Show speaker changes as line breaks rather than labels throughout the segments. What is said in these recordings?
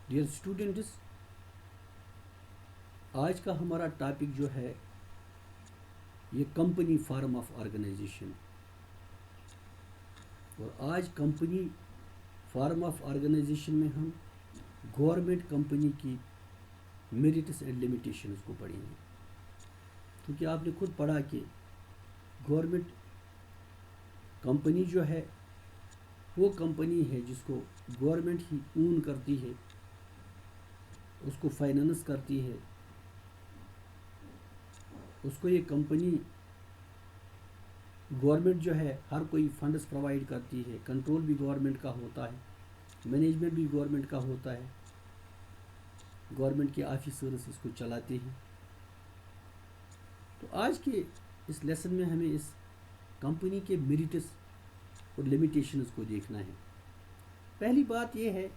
Dear students, آج کا ہمارا ٹاپک جو ہے یہ کمپنی فارم آف آرگنائزیشن. اور آج کمپنی فارم آف آرگنائزیشن میں ہم گورنمنٹ کمپنی کی میرٹس اینڈ لمیٹیشنز کو پڑھیں گے. کیونکہ آپ نے خود پڑھا کہ گورنمنٹ کمپنی جو ہے وہ کمپنی ہے جس کو گورنمنٹ ہی اون کرتی ہے، اس کو فائنانس کرتی ہے، اس کو یہ کمپنی گورنمنٹ جو ہے ہر کوئی فنڈز پرووائڈ کرتی ہے، کنٹرول بھی گورنمنٹ کا ہوتا ہے، مینجمنٹ بھی گورنمنٹ کا ہوتا ہے، گورنمنٹ کے آفیسرز اس کو چلاتے ہیں. تو آج کے اس لیسن میں ہمیں اس کمپنی کے میرٹس اور لمیٹیشنز کو دیکھنا ہے. پہلی بات یہ ہے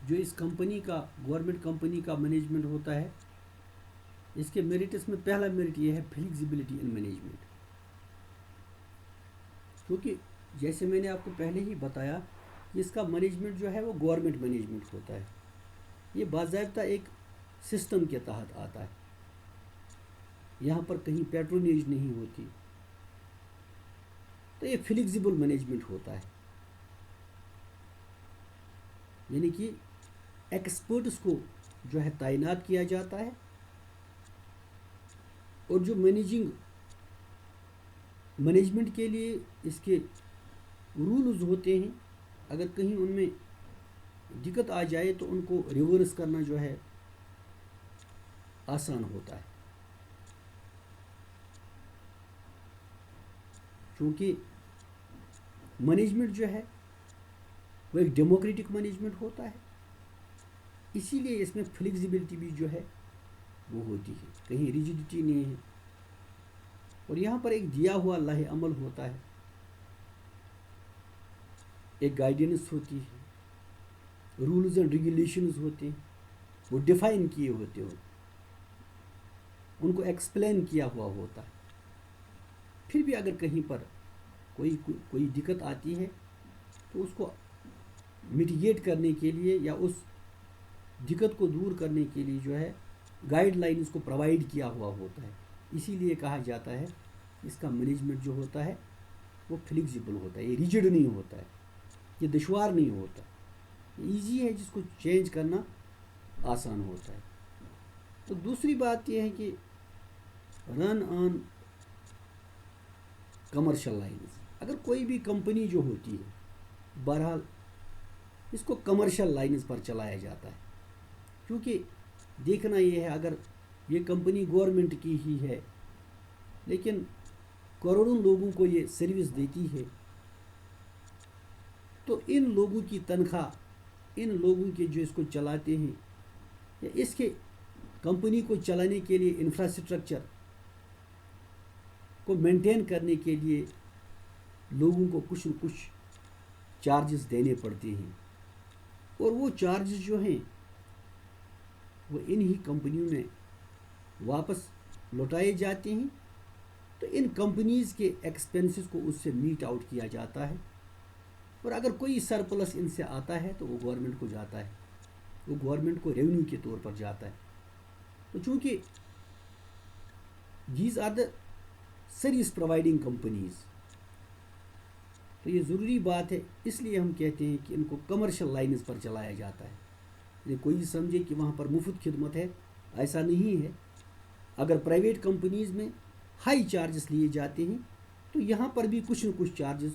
جو اس کمپنی کا گورنمنٹ کمپنی کا مینجمنٹ ہوتا ہے، اس کے میرٹس میں پہلا میرٹ یہ ہے فلیکسیبلٹی ان مینجمنٹ. کیونکہ جیسے میں نے آپ کو پہلے ہی بتایا کہ اس کا مینجمنٹ جو ہے وہ گورنمنٹ مینجمنٹ ہوتا ہے، یہ باضابطہ ایک سسٹم کے تحت آتا ہے، یہاں پر کہیں پیٹرونیج نہیں ہوتی، تو یہ فلیکسیبل مینجمنٹ ہوتا ہے. یعنی کہ ایکسپرٹس کو جو ہے تعینات کیا جاتا ہے، اور جو مینجمنٹ کے لیے اس کے رولز ہوتے ہیں، اگر کہیں ان میں دقت آ جائے تو ان کو ریورس کرنا جو ہے آسان ہوتا ہے. کیونکہ مینجمنٹ جو ہے وہ ایک ڈیموکریٹک مینجمنٹ ہوتا ہے، اسی لیے اس میں فلیکسیبلٹی بھی جو ہے وہ ہوتی ہے، کہیں ریجڈیٹی نہیں ہے. اور یہاں پر ایک دیا ہوا لاہ عمل ہوتا ہے، ایک گائیڈنس ہوتی ہے، رولز اینڈ ریگولیشنز ہوتے ہیں، وہ ڈیفائن کیے ہوتے ہیں، ان کو ایکسپلین کیا ہوا ہوتا ہے. پھر بھی اگر کہیں پر کوئی دقت آتی ہے تو اس کو میٹیگیٹ کرنے کے لیے یا اس دقت کو دور کرنے کے لیے جو ہے گائیڈ لائنز کو پرووائڈ کیا ہوا ہوتا ہے. اسی لیے کہا جاتا ہے اس کا مینجمنٹ جو ہوتا ہے وہ فلیکسیبل ہوتا ہے، یہ ریجڈ نہیں ہوتا ہے، یہ دشوار نہیں ہوتا، یہ ایزی ہے، جس کو چینج کرنا آسان ہوتا ہے. تو دوسری بات یہ ہے کہ رن آن کمرشل لائنز. اگر کوئی بھی کمپنی جو ہوتی ہے بہرحال اس کو کمرشل لائنز پر چلایا جاتا ہے. کیونکہ دیکھنا یہ ہے اگر یہ کمپنی گورنمنٹ کی ہی ہے لیکن کروڑوں لوگوں کو یہ سروس دیتی ہے، تو ان لوگوں کی تنخواہ، ان لوگوں کے جو اس کو چلاتے ہیں یا اس کے کمپنی کو چلانے کے لیے انفراسٹرکچر کو مینٹین کرنے کے لیے لوگوں کو کچھ نہ کچھ چارجز دینے پڑتے ہیں، اور وہ چارجز جو ہیں وہ انہی کمپنیوں میں واپس لوٹائے جاتے ہیں. تو ان کمپنیز کے ایکسپنسز کو اس سے میٹ آؤٹ کیا جاتا ہے، اور اگر کوئی سرپلس ان سے آتا ہے تو وہ گورنمنٹ کو جاتا ہے، وہ گورنمنٹ کو ریونیو کے طور پر جاتا ہے. تو چونکہ these are the service providing companies, تو یہ ضروری بات ہے، اس لیے ہم کہتے ہیں کہ ان کو کمرشل لائنز پر چلایا جاتا ہے. یہ کوئی سمجھے کہ وہاں پر مفت خدمت ہے، ایسا نہیں ہے. اگر پرائیویٹ کمپنیز میں ہائی چارجز لیے جاتے ہیں تو یہاں پر بھی کچھ نہ کچھ چارجز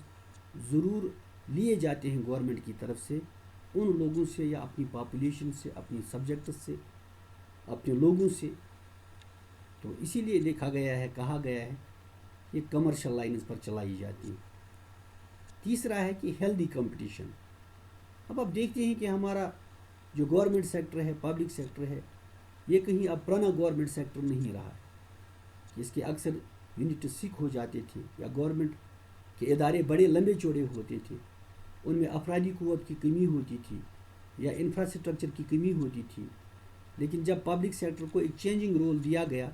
ضرور لیے جاتے ہیں گورنمنٹ کی طرف سے، ان لوگوں سے یا اپنی پاپولیشن سے، اپنی سبجیکٹس سے، اپنے لوگوں سے. تو اسی لیے دیکھا گیا ہے، کہا گیا ہے کہ کمرشل لائنز پر چلائی جاتی ہے. تیسرا ہے کہ ہیلدی کمپٹیشن. اب آپ دیکھتے ہیں کہ ہمارا جو گورنمنٹ سیکٹر ہے، پبلک سیکٹر ہے، یہ کہیں اب پرانا گورنمنٹ سیکٹر نہیں رہا ہے. اس کے اکثر یونٹ سکھ ہو جاتے تھے، یا گورنمنٹ کے ادارے بڑے لمبے چوڑے ہوتے تھے، ان میں افرادی قوت کی کمی ہوتی تھی یا انفراسٹرکچر کی کمی ہوتی تھی. لیکن جب پبلک سیکٹر کو ایک چینجنگ رول دیا گیا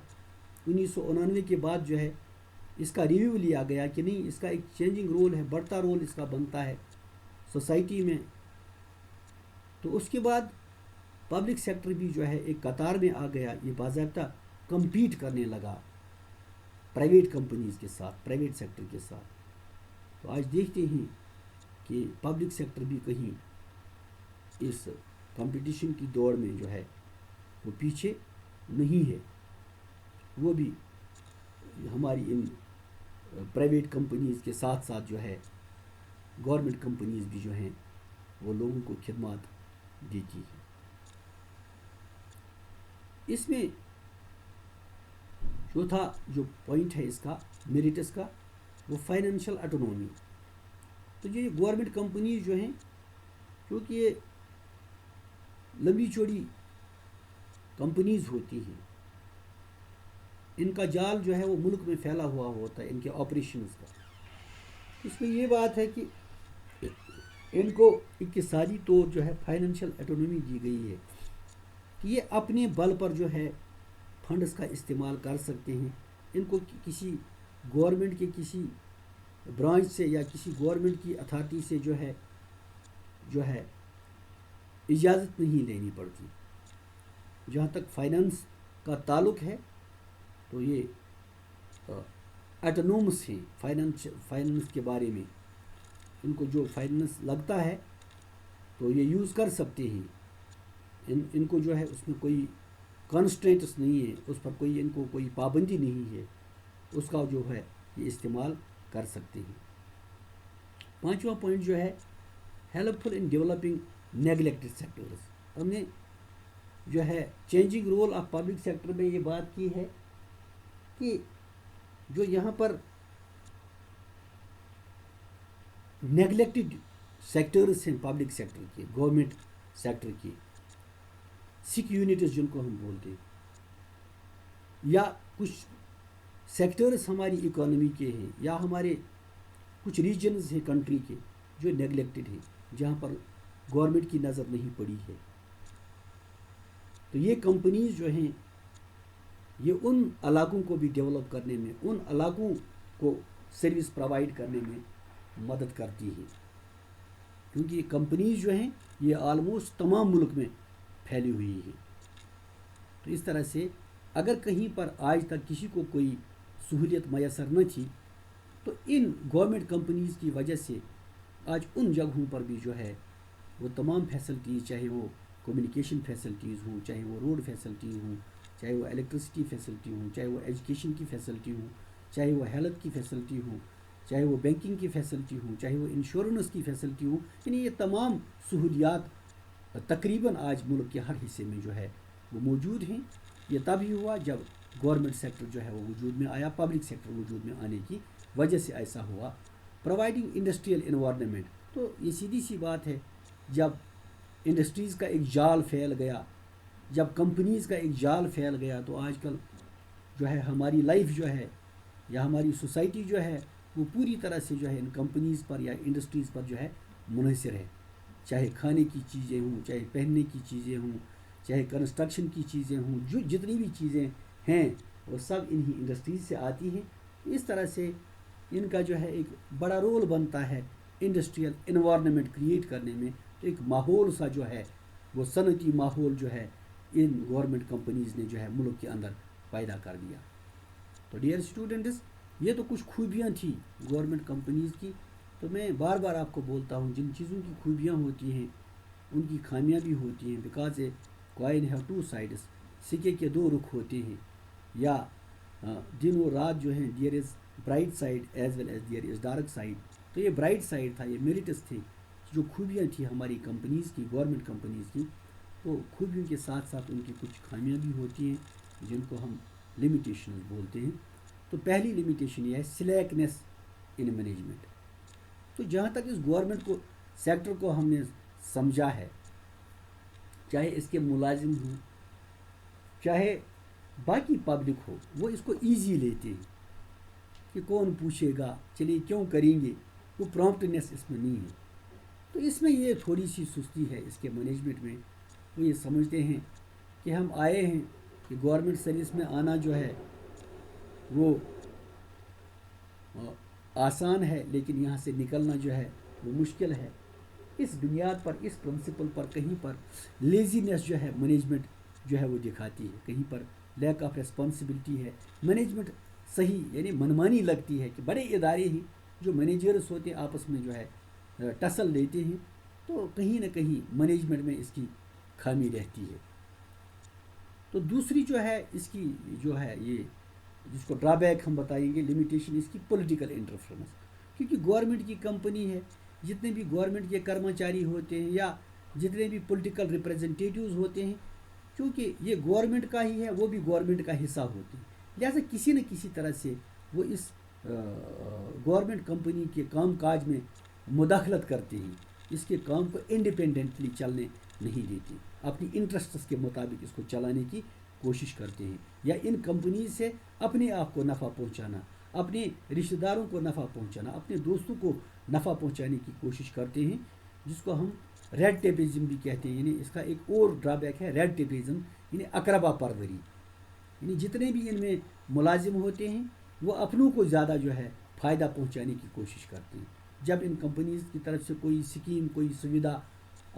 1999 کے بعد، جو ہے اس کا ریویو لیا گیا کہ نہیں، اس کا ایک چینجنگ رول ہے، بڑھتا رول اس کا بنتا ہے سوسائٹی میں. تو اس کے بعد پبلک سیکٹر بھی جو ہے ایک قطار میں آ گیا، یہ باضابطہ کمپیٹ کرنے لگا پرائیویٹ کمپنیز کے ساتھ، پرائیویٹ سیکٹر کے ساتھ۔ تو آج دیکھتے ہیں کہ پبلک سیکٹر بھی کہیں اس کمپٹیشن کی دوڑ میں جو ہے وہ پیچھے نہیں ہے، وہ بھی ہماری ان پرائیویٹ کمپنیز کے ساتھ ساتھ جو ہے گورنمنٹ کمپنیز بھی جو ہیں وہ لوگوں کو خدمات دیتی ہے۔ اس میں چوتھا جو پوائنٹ ہے اس کا میرٹس کا، وہ فائنینشیل اٹونومی۔ تو یہ گورنمنٹ کمپنیز جو ہیں، کیونکہ یہ لمبی چوڑی کمپنیز ہوتی ہیں، ان کا جال جو ہے وہ ملک میں پھیلا ہوا ہوتا ہے، ان کے آپریشنز کا۔ اس میں یہ بات ہے کہ ان کو اقتصادی طور جو ہے فائنینشیل اٹونومی دی گئی ہے کہ یہ اپنے بل پر جو ہے فنڈز کا استعمال کر سکتے ہیں، ان کو کسی گورنمنٹ کے کسی برانچ سے یا کسی گورنمنٹ کی اتھارٹی سے جو ہے اجازت نہیں لینی پڑتی۔ جہاں تک فائنانس کا تعلق ہے تو یہ اٹونومس ہیں فائنانس کے بارے میں، ان کو جو فائنانس لگتا ہے تو یہ یوز کر سکتے ہیں، ان کو جو ہے اس میں کوئی کانسٹرینٹس نہیں ہے، اس پر کوئی ان کو کوئی پابندی نہیں ہے، اس کا جو ہے یہ استعمال کر سکتے ہیں۔ پانچواں پوائنٹ جو ہے helpful in developing neglected sectors. ہم نے جو ہے changing role of public sector میں یہ بات کی ہے کہ جو یہاں پر نیگلیکٹڈ سیکٹرز ہیں پبلک سیکٹر کے، گورنمنٹ سیکٹر کے، سک یونٹس جن کو ہم بولتے ہیں، یا کچھ سیکٹرز ہماری اکانومی کے ہیں، یا ہمارے کچھ ریجنز ہیں کنٹری کے جو نیگلیکٹڈ ہیں، جہاں پر گورنمنٹ کی نظر نہیں پڑی ہے۔ تو یہ کمپنیز جو ہیں یہ ان علاقوں کو بھی ڈیولپ کرنے میں، ان علاقوں کو سروس پرووائڈ کرنے میں مدد کرتی ہے، کیونکہ یہ کمپنیز جو ہیں یہ آلموسٹ تمام ملک میں پھیلی ہوئی ہیں۔ تو اس طرح سے اگر کہیں پر آج تک کسی کو کوئی سہولیت میسر نہ تھی تو ان گورنمنٹ کمپنیز کی وجہ سے آج ان جگہوں پر بھی جو ہے وہ تمام فیسلٹیز، چاہے وہ کمیونیکیشن فیسلٹیز ہوں، چاہے وہ روڈ فیسلٹیز ہوں، چاہے وہ الیکٹرسٹی فیسلٹی ہوں، چاہے وہ ایجوکیشن کی فیسلٹی ہوں، چاہے وہ ہیلتھ کی فیسلٹی ہوں، چاہے وہ بینکنگ کی فیسلٹی ہوں، چاہے وہ انشورنس کی فیسلٹی ہوں، یعنی یہ تمام سہولیات تقریباً آج ملک کے ہر حصے میں جو ہے وہ موجود ہیں۔ یہ تب ہی ہوا جب گورنمنٹ سیکٹر جو ہے وہ وجود میں آیا، پبلک سیکٹر وجود میں آنے کی وجہ سے ایسا ہوا۔ پرووائڈنگ انڈسٹریل انوائرمنٹ، تو یہ سیدھی سی بات ہے، جب انڈسٹریز کا ایک جال پھیل گیا، جب کمپنیز کا ایک جال پھیل گیا، تو آج کل جو ہے ہماری لائف جو ہے یا ہماری سوسائٹی جو ہے وہ پوری طرح سے جو ہے ان کمپنیز پر یا انڈسٹریز پر جو ہے منحصر ہے، چاہے کھانے کی چیزیں ہوں، چاہے پہننے کی چیزیں ہوں، چاہے کنسٹرکشن کی چیزیں ہوں، جو جتنی بھی چیزیں ہیں وہ سب انہی انڈسٹریز سے آتی ہیں۔ اس طرح سے ان کا جو ہے ایک بڑا رول بنتا ہے انڈسٹریل انوائرمنٹ کریٹ کرنے میں، تو ایک ماحول سا جو ہے وہ صنعتی ماحول جو ہے ان گورنمنٹ کمپنیز نے جو ہے ملک کے اندر پیدا کر دیا۔ تو ڈیئر اسٹوڈنٹس، یہ تو کچھ خوبیاں تھیں گورنمنٹ کمپنیز کی، تو میں بار بار آپ کو بولتا ہوں جن چیزوں کی خوبیاں ہوتی ہیں ان کی خامیاں بھی ہوتی ہیں، because a coin have two sides, سکے کے دو رخ ہوتے ہیں، یا دن و رات جو ہیں there is bright side as well as there is dark side. تو یہ برائٹ سائڈ تھا، یہ میرٹس تھے، جو خوبیاں تھیں ہماری کمپنیز کی، گورنمنٹ کمپنیز کی، تو خوبیوں کے ساتھ ساتھ ان کی کچھ خامیاں بھی ہوتی ہیں جن کو ہم لمیٹیشنز بولتے ہیں۔ تو پہلی لمیٹیشن یہ ہے سلیکنیس ان مینجمنٹ۔ تو جہاں تک اس گورنمنٹ کو سیکٹر کو ہم نے سمجھا ہے، چاہے اس کے ملازم ہوں، چاہے باقی پبلک ہو، وہ اس کو ایزی لیتے ہیں کہ کون پوچھے گا، چلیے کیوں کریں گے، وہ پرومپٹنیس اس میں نہیں ہے۔ تو اس میں یہ تھوڑی سی سستی ہے اس کے مینجمنٹ میں، وہ یہ سمجھتے ہیں کہ ہم آئے ہیں کہ گورنمنٹ سروس میں آنا جو ہے وہ آسان ہے، لیکن یہاں سے نکلنا جو ہے وہ مشکل ہے۔ اس بنیاد پر، اس پرنسپل پر کہیں پر لیزینس جو ہے مینجمنٹ جو ہے وہ دکھاتی ہے، کہیں پر لیک آف ریسپانسبلٹی ہے، مینجمنٹ صحیح یعنی منمانی لگتی ہے کہ بڑے ادارے ہی جو مینیجرس ہوتے ہیں آپس میں جو ہے ٹسل لیتے ہیں، تو کہیں نہ کہیں مینجمنٹ میں اس کی خامی رہتی ہے۔ تو دوسری جو ہے اس کی جو ہے یہ جس کو ڈرا بیک ہم بتائیں گے، لمیٹیشن اس کی پولیٹیکل انٹرفیرنس، کیونکہ گورنمنٹ کی کمپنی ہے، جتنے بھی گورنمنٹ کے کرمچاری ہوتے ہیں یا جتنے بھی پولیٹیکل ریپریزنٹیٹیوز ہوتے ہیں، کیونکہ یہ گورنمنٹ کا ہی ہے، وہ بھی گورنمنٹ کا حصہ ہوتے ہیں، لہٰذا کسی نہ کسی طرح سے وہ اس گورنمنٹ کمپنی کے کام کاج میں مداخلت کرتے ہیں، اس کے کام کو انڈیپینڈنٹلی چلنے نہیں دیتے، اپنی انٹرسٹس کے مطابق اس کو چلانے کی کوشش کرتے ہیں، یا ان کمپنیز سے اپنے آپ کو نفع پہنچانا، اپنے رشتہ داروں کو نفع پہنچانا، اپنے دوستوں کو نفع پہنچانے کی کوشش کرتے ہیں، جس کو ہم ریڈ ٹیپزم بھی کہتے ہیں۔ یعنی اس کا ایک اور ڈرا بیک ہے ریڈ ٹیپزم، یعنی اقربا پروری، یعنی جتنے بھی ان میں ملازم ہوتے ہیں وہ اپنوں کو زیادہ جو ہے فائدہ پہنچانے کی کوشش کرتے ہیں۔ جب ان کمپنیز کی طرف سے کوئی اسکیم، کوئی سویدھا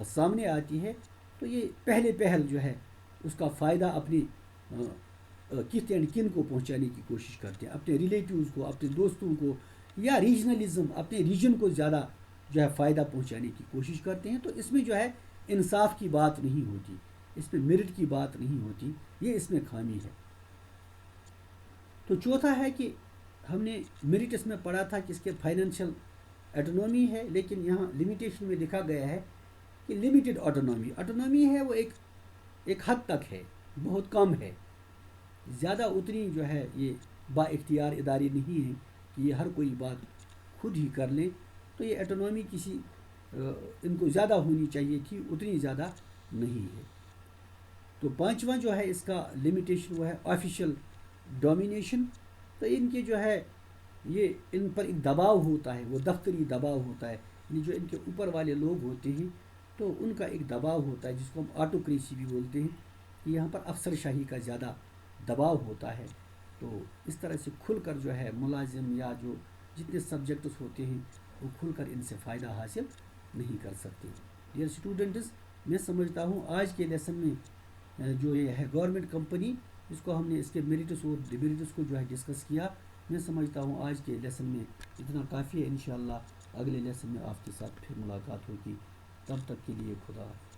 سامنے آتی ہے تو یہ پہل جو ہے اس کا فائدہ اپنی کس اینڈ کن کو پہنچانے کی کوشش کرتے ہیں، اپنے ریلیٹیوز کو، اپنے دوستوں کو، یا ریجنلزم اپنے ریجن کو زیادہ جو ہے فائدہ پہنچانے کی کوشش کرتے ہیں۔ تو اس میں جو ہے انصاف کی بات نہیں ہوتی، اس میں میرٹ کی بات نہیں ہوتی، یہ اس میں خامی ہے۔ تو چوتھا ہے کہ ہم نے میرٹ اس میں پڑھا تھا کہ اس کے فائنینشیل آٹونومی ہے، لیکن یہاں لمیٹیشن میں لکھا گیا ہے کہ لمیٹڈ آٹونومی ہے، وہ ایک حد تک ہے، بہت کم ہے، زیادہ اتنی جو ہے یہ با اختیار ادارے نہیں ہیں کہ یہ ہر کوئی بات خود ہی کر لیں، تو یہ آٹونومی کسی ان کو زیادہ ہونی چاہیے تھی، اتنی زیادہ نہیں ہے۔ تو پانچواں جو ہے اس کا لمیٹیشن وہ ہے آفیشیل ڈومینیشن، تو ان کے جو ہے یہ ان پر ایک دباؤ ہوتا ہے، وہ دفتری دباؤ ہوتا ہے، یعنی جو ان کے اوپر والے لوگ ہوتے ہیں تو ان کا ایک دباؤ ہوتا ہے جس کو ہم آٹوکریسی بھی بولتے ہیں، کہ یہاں پر افسر شاہی کا زیادہ دباؤ ہوتا ہے۔ تو اس طرح سے کھل کر جو ہے ملازم یا جو جتنے سبجیکٹس ہوتے ہیں وہ کھل کر ان سے فائدہ حاصل نہیں کر سکتے۔ ڈیئر اسٹوڈنٹس، میں سمجھتا ہوں آج کے لیسن میں جو یہ ہے گورنمنٹ کمپنی، اس کو ہم نے اس کے میرٹس اور ڈیمیرٹس کو جو ہے ڈسکس کیا، میں سمجھتا ہوں آج کے لیسن میں اتنا کافی ہے۔ انشاءاللہ اگلے لیسن میں آپ کے ساتھ پھر ملاقات ہوگی، تب تک کے لیے خدا حافظ۔